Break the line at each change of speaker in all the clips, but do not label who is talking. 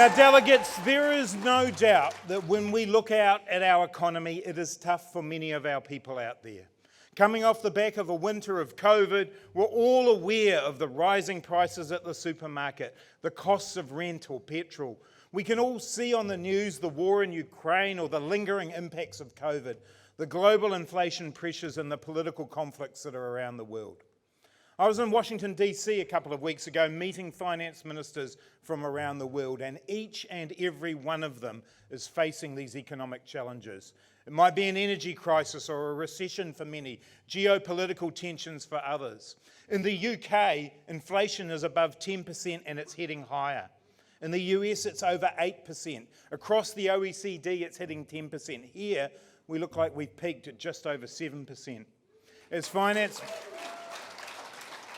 Now, delegates, there is no doubt that when we look out at our economy, it is tough for many of our people out there. Coming off the back of a winter of COVID, we're all aware of the rising prices at the supermarket, the costs of rent or petrol. We can all see on the news the war in Ukraine or the lingering impacts of COVID, the global inflation pressures and the political conflicts that are around the world. I was in Washington, DC a couple of weeks ago meeting finance ministers from around the world, and each and every one of them is facing these economic challenges. It might be an energy crisis or a recession for many, geopolitical tensions for others. In the UK, inflation is above 10% and it's heading higher. In the US, it's over 8%. Across the OECD, it's hitting 10%. Here, we look like we've peaked at just over 7%.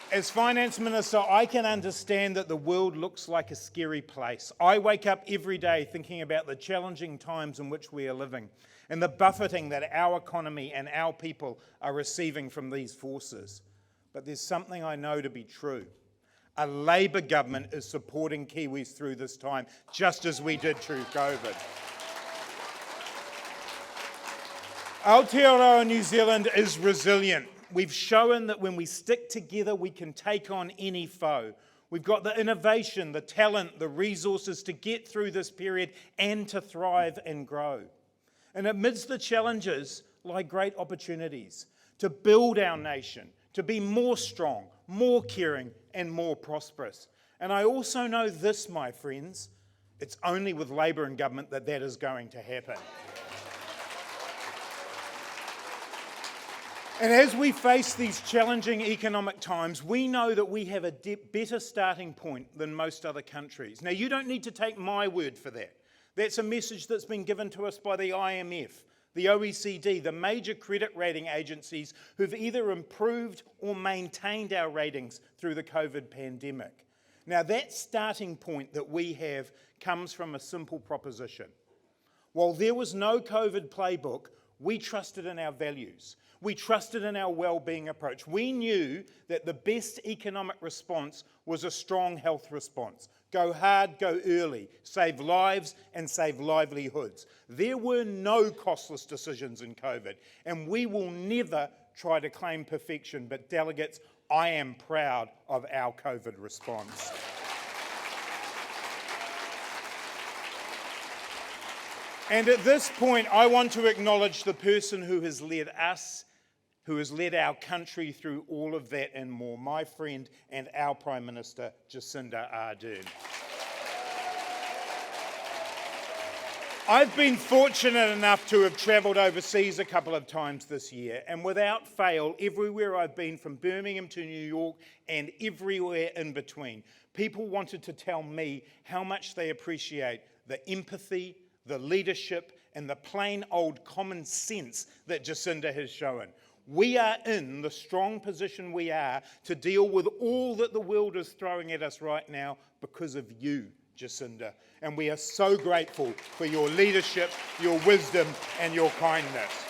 As Finance Minister, I can understand that the world looks like a scary place. I wake up every day thinking about the challenging times in which we are living and the buffeting that our economy and our people are receiving from these forces. But there's something I know to be true. A Labour government is supporting Kiwis through this time, just as we did through COVID. Aotearoa New Zealand is resilient. We've shown that when we stick together, we can take on any foe. We've got the innovation, the talent, the resources to get through this period and to thrive and grow. And amidst the challenges lie great opportunities to build our nation, to be more strong, more caring, and more prosperous. And I also know this, my friends, it's only with Labour in government that that is going to happen. And as we face these challenging economic times, we know that we have a better starting point than most other countries. Now, you don't need to take my word for that. That's a message that's been given to us by the IMF, the OECD, the major credit rating agencies who've either improved or maintained our ratings through the COVID pandemic. Now, that starting point that we have comes from a simple proposition. While there was no COVID playbook, we trusted in our values. We trusted in our well-being approach. We knew that the best economic response was a strong health response. Go hard, go early, save lives and save livelihoods. There were no costless decisions in COVID, and we will never try to claim perfection, but delegates, I am proud of our COVID response. And at this point, I want to acknowledge the person who has led us, who has led our country through all of that and more, my friend and our Prime Minister, Jacinda Ardern. I've been fortunate enough to have travelled overseas a couple of times this year, and without fail, everywhere I've been, from Birmingham to New York and everywhere in between, people wanted to tell me how much they appreciate the empathy, the leadership, and the plain old common sense that Jacinda has shown. We are in the strong position we are to deal with all that the world is throwing at us right now because of you, Jacinda. And we are so grateful for your leadership, your wisdom, and your kindness.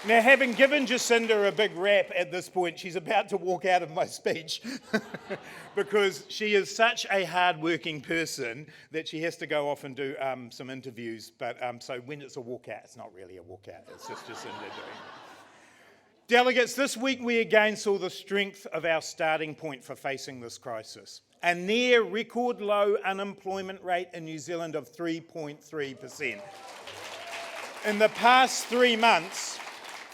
Now, having given Jacinda a big rap at this point, she's about to walk out of my speech because she is such a hard-working person that she has to go off and do some interviews. But so when it's a walkout, it's not really a walkout. It's just Jacinda doing it. Delegates, this week we again saw the strength of our starting point for facing this crisis. A near record low unemployment rate in New Zealand of 3.3%. In the past 3 months,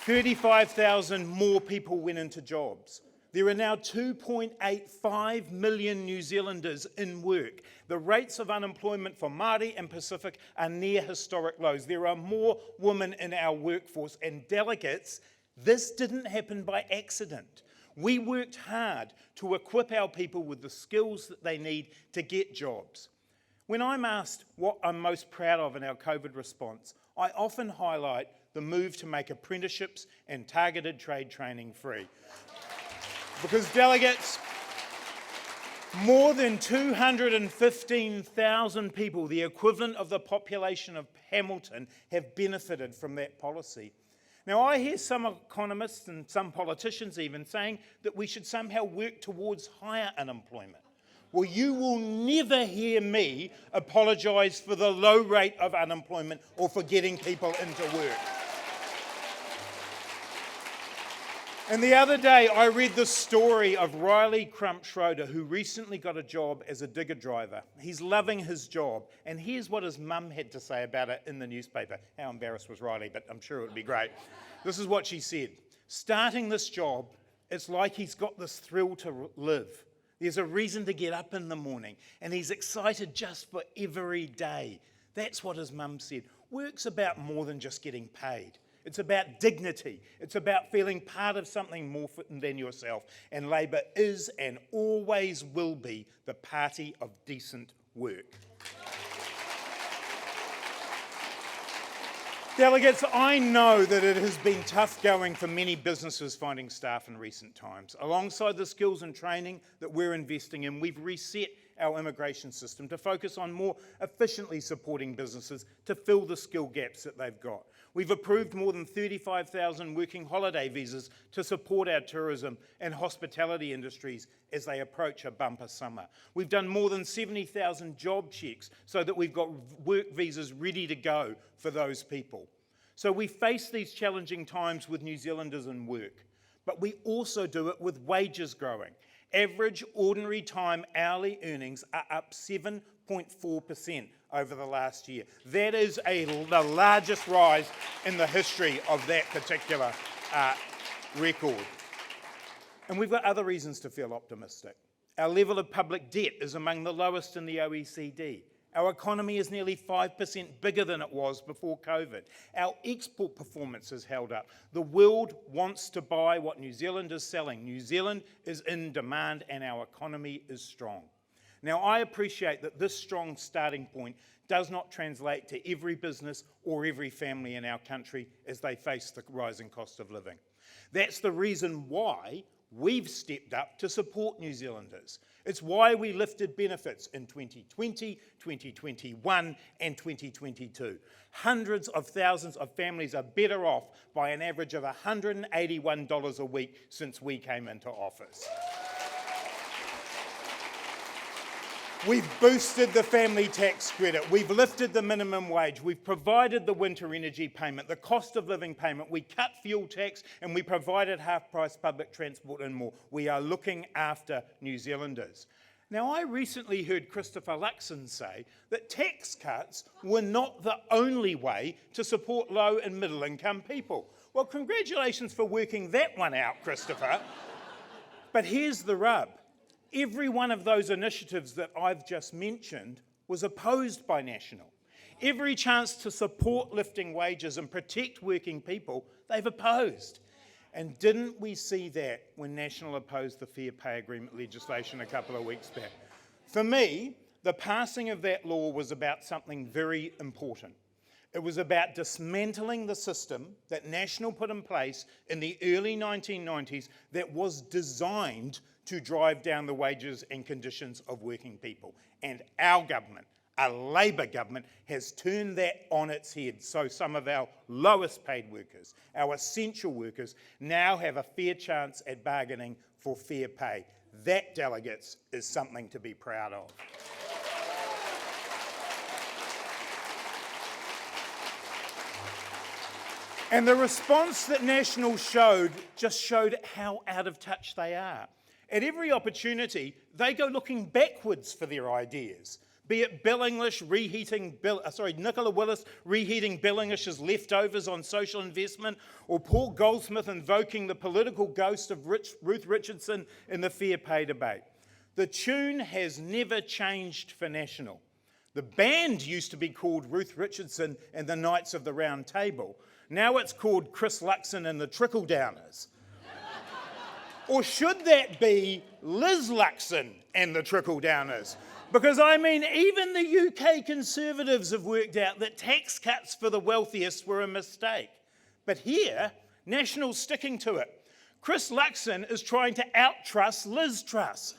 35,000 more people went into jobs. There are now 2.85 million New Zealanders in work. The rates of unemployment for Māori and Pacific are near historic lows. There are more women in our workforce, and delegates, this didn't happen by accident. We worked hard to equip our people with the skills that they need to get jobs. When I'm asked what I'm most proud of in our COVID response, I often highlight the move to make apprenticeships and targeted trade training free. Because delegates, more than 215,000 people, the equivalent of the population of Hamilton, have benefited from that policy. Now, I hear some economists and some politicians even saying that we should somehow work towards higher unemployment. Well, you will never hear me apologise for the low rate of unemployment or for getting people into work. And the other day, I read the story of Riley Crump Schroeder, who recently got a job as a digger driver. He's loving his job, and here's what his mum had to say about it in the newspaper. How embarrassed was Riley, but I'm sure it would be great. This is what she said. Starting this job, it's like he's got this thrill to live. There's a reason to get up in the morning, and he's excited just for every day. That's what his mum said. Work's about more than just getting paid. It's about dignity. It's about feeling part of something more than yourself. And Labour is and always will be the party of decent work. Delegates, I know that it has been tough going for many businesses finding staff in recent times. Alongside the skills and training that we're investing in, we've reset our immigration system to focus on more efficiently supporting businesses to fill the skill gaps that they've got. We've approved more than 35,000 working holiday visas to support our tourism and hospitality industries as they approach a bumper summer. We've done more than 70,000 job checks so that we've got work visas ready to go for those people. So we face these challenging times with New Zealanders in work, but we also do it with wages growing. Average ordinary time hourly earnings are up 7.4% over the last year. That is the largest rise in the history of that particular record. And we've got other reasons to feel optimistic. Our level of public debt is among the lowest in the OECD. Our economy is nearly 5% bigger than it was before COVID. Our export performance has held up. The world wants to buy what New Zealand is selling. New Zealand is in demand and our economy is strong. Now, I appreciate that this strong starting point does not translate to every business or every family in our country as they face the rising cost of living. That's the reason why we've stepped up to support New Zealanders. It's why we lifted benefits in 2020, 2021 and 2022. Hundreds of thousands of families are better off by an average of $181 a week since we came into office. We've boosted the family tax credit, we've lifted the minimum wage, we've provided the winter energy payment, the cost of living payment, we cut fuel tax and we provided half-price public transport and more. We are looking after New Zealanders. Now, I recently heard Christopher Luxon say that tax cuts were not the only way to support low and middle income people. Well, congratulations for working that one out, Christopher. But here's the rub. Every one of those initiatives that I've just mentioned was opposed by National. Every chance to support lifting wages and protect working people, they've opposed. And didn't we see that when National opposed the Fair Pay Agreement legislation a couple of weeks back? For me, the passing of that law was about something very important. It was about dismantling the system that National put in place in the early 1990s that was designed to drive down the wages and conditions of working people. And our government, a Labour government, has turned that on its head. So some of our lowest paid workers, our essential workers, now have a fair chance at bargaining for fair pay. That, delegates, is something to be proud of. And the response that National showed just showed how out of touch they are. At every opportunity, they go looking backwards for their ideas. Be it Nicola Willis reheating Bill English's leftovers on social investment, or Paul Goldsmith invoking the political ghost of Ruth Richardson in the fair pay debate. The tune has never changed for National. The band used to be called Ruth Richardson and the Knights of the Round Table. Now it's called Chris Luxon and the Trickle-Downers. Or should that be Liz Luxon and the Trickle-Downers? Because, I mean, even the UK Conservatives have worked out that tax cuts for the wealthiest were a mistake. But here, National's sticking to it. Chris Luxon is trying to out-truss Liz Truss.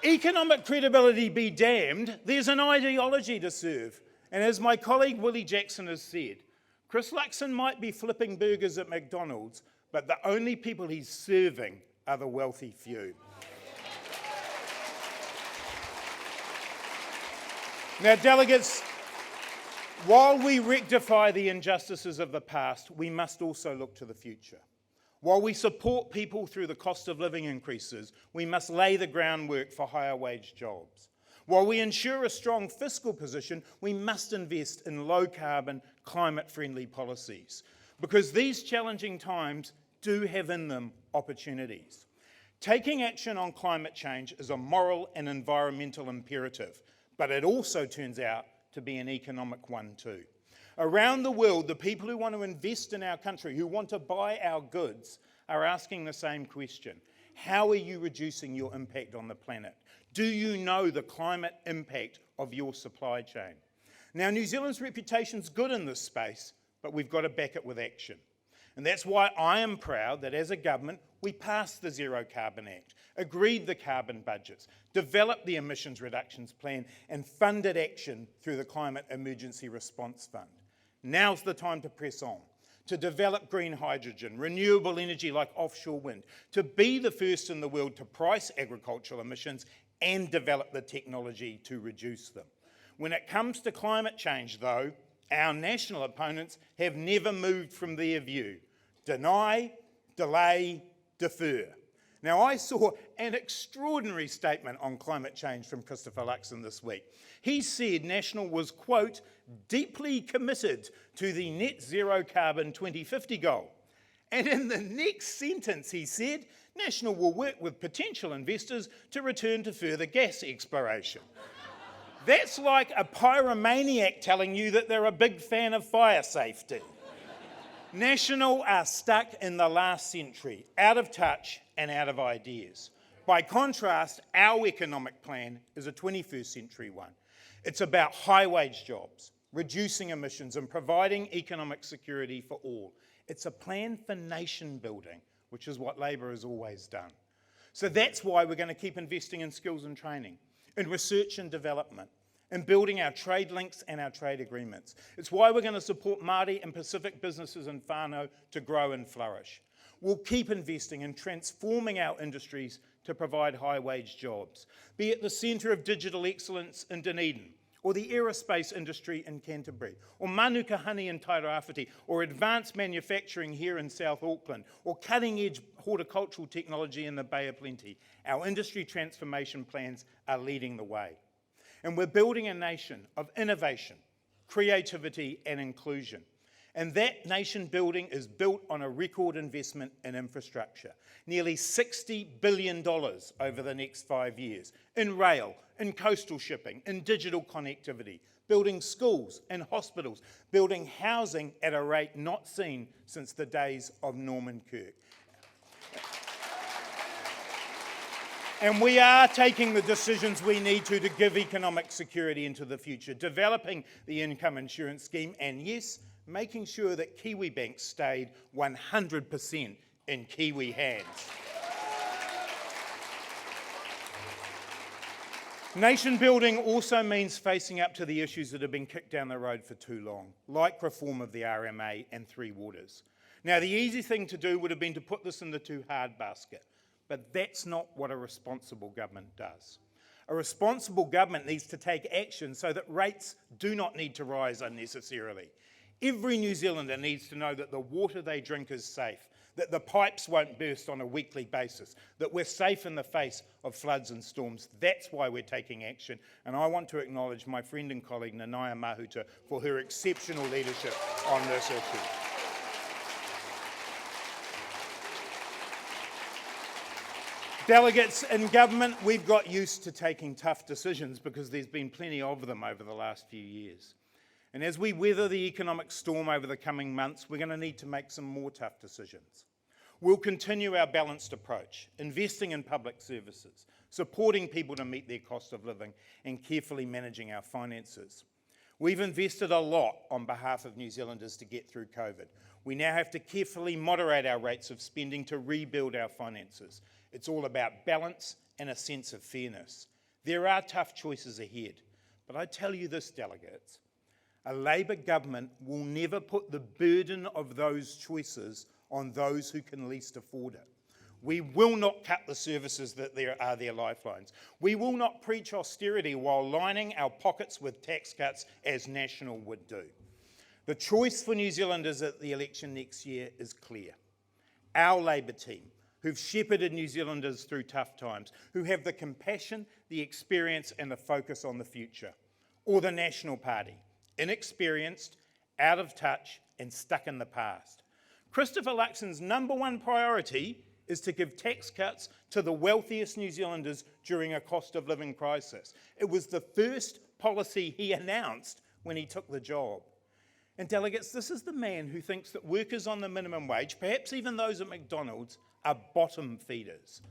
Economic credibility be damned, there's an ideology to serve. And as my colleague Willie Jackson has said, Chris Luxon might be flipping burgers at McDonald's, but the only people he's serving are the wealthy few. Now, delegates, while we rectify the injustices of the past, we must also look to the future. While we support people through the cost of living increases, we must lay the groundwork for higher wage jobs. While we ensure a strong fiscal position, we must invest in low-carbon, climate-friendly policies, because these challenging times do have in them opportunities. Taking action on climate change is a moral and environmental imperative, but it also turns out to be an economic one too. Around the world, the people who want to invest in our country, who want to buy our goods, are asking the same question. How are you reducing your impact on the planet? Do you know the climate impact of your supply chain? Now, New Zealand's reputation's good in this space, but we've got to back it with action. And that's why I am proud that as a government, we passed the Zero Carbon Act, agreed the carbon budgets, developed the emissions reductions plan, and funded action through the Climate Emergency Response Fund. Now's the time to press on, to develop green hydrogen, renewable energy like offshore wind, to be the first in the world to price agricultural emissions and develop the technology to reduce them. When it comes to climate change, though, our national opponents have never moved from their view. Deny, delay, defer. Now, I saw an extraordinary statement on climate change from Christopher Luxon this week. He said National was, quote, deeply committed to the net zero carbon 2050 goal. And in the next sentence, he said, National will work with potential investors to return to further gas exploration. That's like a pyromaniac telling you that they're a big fan of fire safety. National are stuck in the last century, out of touch and out of ideas. By contrast, our economic plan is a 21st century one. It's about high wage jobs, reducing emissions and providing economic security for all. It's a plan for nation building, which is what Labor has always done. So that's why we're going to keep investing in skills and training, in research and development, in building our trade links and our trade agreements. It's why we're going to support Māori and Pacific businesses in whānau to grow and flourish. We'll keep investing in transforming our industries to provide high-wage jobs, be it the Centre of Digital Excellence in Dunedin, or the aerospace industry in Canterbury, or Manuka honey in Tairāwhiti, or advanced manufacturing here in South Auckland, or cutting-edge horticultural technology in the Bay of Plenty. Our industry transformation plans are leading the way. And we're building a nation of innovation, creativity and inclusion. And that nation building is built on a record investment in infrastructure. Nearly $60 billion over the next 5 years in rail, in coastal shipping, in digital connectivity, building schools and hospitals, building housing at a rate not seen since the days of Norman Kirk. And we are taking the decisions we need to give economic security into the future, developing the income insurance scheme, and yes, making sure that Kiwi banks stayed 100% in Kiwi hands. Nation building also means facing up to the issues that have been kicked down the road for too long, like reform of the RMA and Three Waters. Now, the easy thing to do would have been to put this in the too hard basket. But that's not what a responsible government does. A responsible government needs to take action so that rates do not need to rise unnecessarily. Every New Zealander needs to know that the water they drink is safe, that the pipes won't burst on a weekly basis, that we're safe in the face of floods and storms. That's why we're taking action. And I want to acknowledge my friend and colleague Nanaia Mahuta for her exceptional leadership on this issue. Delegates in government, we've got used to taking tough decisions because there's been plenty of them over the last few years. And as we weather the economic storm over the coming months, we're going to need to make some more tough decisions. We'll continue our balanced approach, investing in public services, supporting people to meet their cost of living, and carefully managing our finances. We've invested a lot on behalf of New Zealanders to get through COVID. We now have to carefully moderate our rates of spending to rebuild our finances. It's all about balance and a sense of fairness. There are tough choices ahead, but I tell you this, delegates, a Labor government will never put the burden of those choices on those who can least afford it. We will not cut the services that are their lifelines. We will not preach austerity while lining our pockets with tax cuts as National would do. The choice for New Zealanders at the election next year is clear. Our Labour team, who've shepherded New Zealanders through tough times, who have the compassion, the experience and the focus on the future. Or the National Party, inexperienced, out of touch and stuck in the past. Christopher Luxon's #1 priority is to give tax cuts to the wealthiest New Zealanders during a cost of living crisis. It was the first policy he announced when he took the job. And delegates, this is the man who thinks that workers on the minimum wage, perhaps even those at McDonald's, are bottom feeders.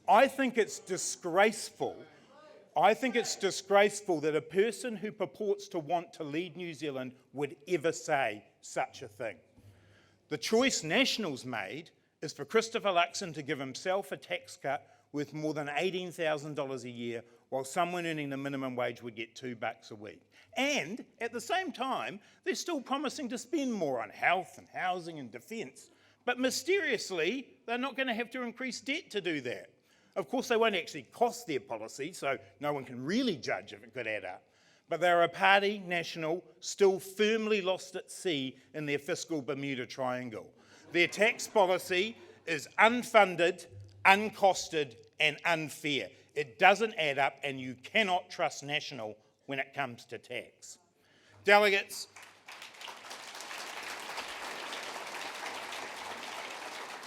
I think it's disgraceful that a person who purports to want to lead New Zealand would ever say such a thing. The choice National's made is for Christopher Luxon to give himself a tax cut worth more than $18,000 a year, while someone earning the minimum wage would get $2 a week. And at the same time, they're still promising to spend more on health and housing and defence. But mysteriously, they're not going to have to increase debt to do that. Of course, they won't actually cost their policy, so no one can really judge if it could add up. But they're a party, National, still firmly lost at sea in their fiscal Bermuda Triangle. Their tax policy is unfunded, uncosted, and unfair. It doesn't add up, and you cannot trust National when it comes to tax. Delegates,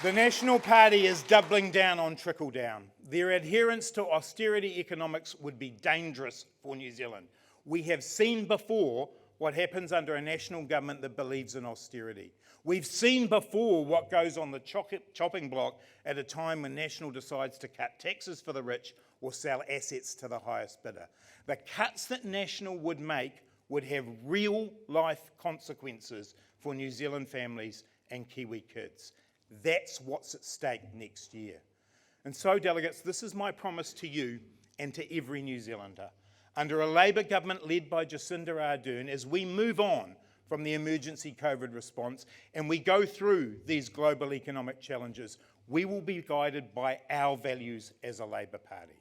the National Party is doubling down on trickle-down. Their adherence to austerity economics would be dangerous for New Zealand. We have seen before what happens under a national government that believes in austerity. We've seen before what goes on the chopping block at a time when National decides to cut taxes for the rich or sell assets to the highest bidder. The cuts that National would make would have real-life consequences for New Zealand families and Kiwi kids. That's what's at stake next year. And so, delegates, this is my promise to you and to every New Zealander. Under a Labour government led by Jacinda Ardern, as we move on from the emergency COVID response and we go through these global economic challenges, we will be guided by our values as a Labour Party.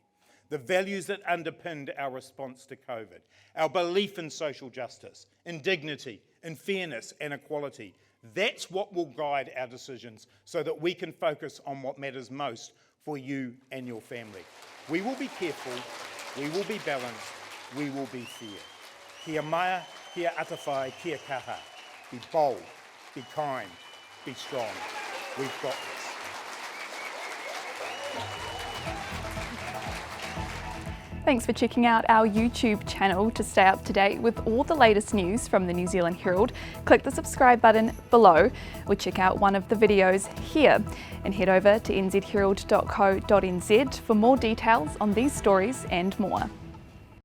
The values that underpinned our response to COVID, our belief in social justice, in dignity, in fairness and equality. That's what will guide our decisions so that we can focus on what matters most for you and your family. We will be careful, we will be balanced, we will be fair. Kia mai, kia atawhai, kia kaha. Be bold, be kind, be strong. We've got this.
Thanks for checking out our YouTube channel. To stay up to date with all the latest news from the New Zealand Herald, click the subscribe button below or check out one of the videos here, and head over to nzherald.co.nz for more details on these stories and more.